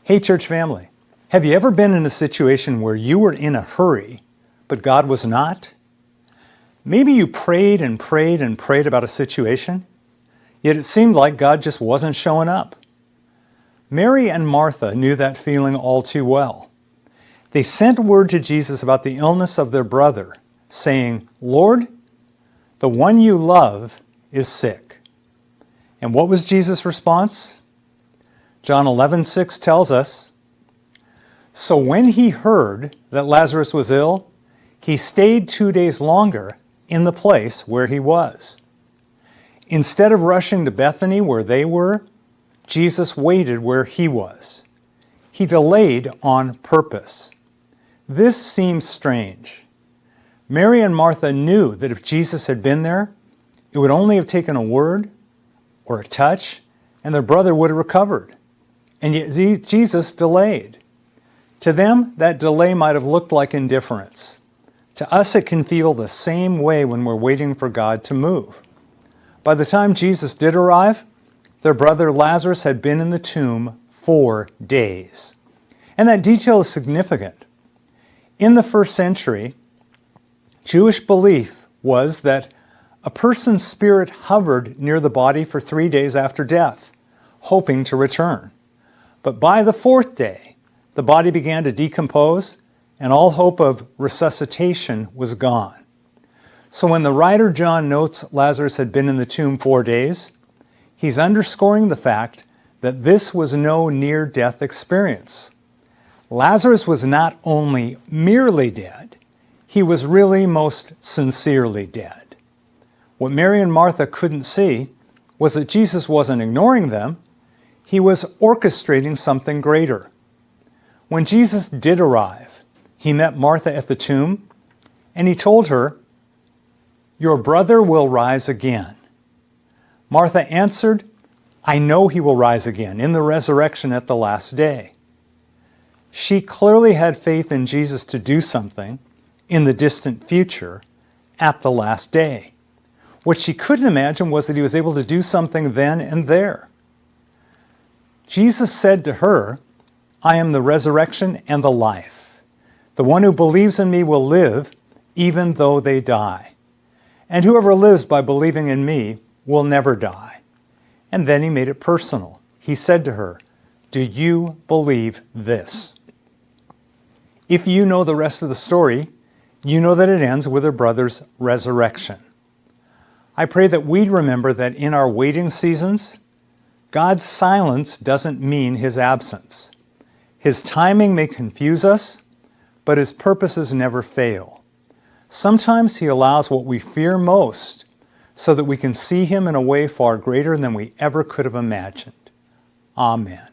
Hey, church family, have you ever been in a situation where you were in a hurry, but God was not? Maybe you prayed and prayed and prayed about a situation, yet it seemed like God just wasn't showing up. Mary and Martha knew that feeling all too well. They sent word to Jesus about the illness of their brother, saying, "Lord, the one you love is sick." And what was Jesus' response? John 11:6 tells us, "So when he heard that Lazarus was ill, he stayed 2 days longer in the place where he was." Instead of rushing to Bethany where they were, Jesus waited where he was. He delayed on purpose. This seems strange. Mary and Martha knew that if Jesus had been there, it would only have taken a word or a touch, and their brother would have recovered. And yet Jesus delayed. To them, that delay might have looked like indifference. To us, it can feel the same way when we're waiting for God to move. By the time Jesus did arrive, their brother Lazarus had been in the tomb 4 days. And that detail is significant. In the first century, Jewish belief was that a person's spirit hovered near the body for 3 days after death, hoping to return. But by the 4th day, the body began to decompose, and all hope of resuscitation was gone. So when the writer John notes Lazarus had been in the tomb 4 days, he's underscoring the fact that this was no near-death experience. Lazarus was not only merely dead, he was really most sincerely dead. What Mary and Martha couldn't see was that Jesus wasn't ignoring them, he was orchestrating something greater. When Jesus did arrive, he met Martha at the tomb, and he told her, "Your brother will rise again." Martha answered, "I know he will rise again in the resurrection at the last day." She clearly had faith in Jesus to do something in the distant future at the last day. What she couldn't imagine was that he was able to do something then and there. Jesus said to her, "I am the resurrection and the life. The one who believes in me will live even though they die. And whoever lives by believing in me will never die." And then he made it personal. He said to her, "Do you believe this?" If you know the rest of the story, you know that it ends with her brother's resurrection. I pray that we'd remember that in our waiting seasons, God's silence doesn't mean his absence. His timing may confuse us, but his purposes never fail. Sometimes he allows what we fear most so that we can see him in a way far greater than we ever could have imagined. Amen.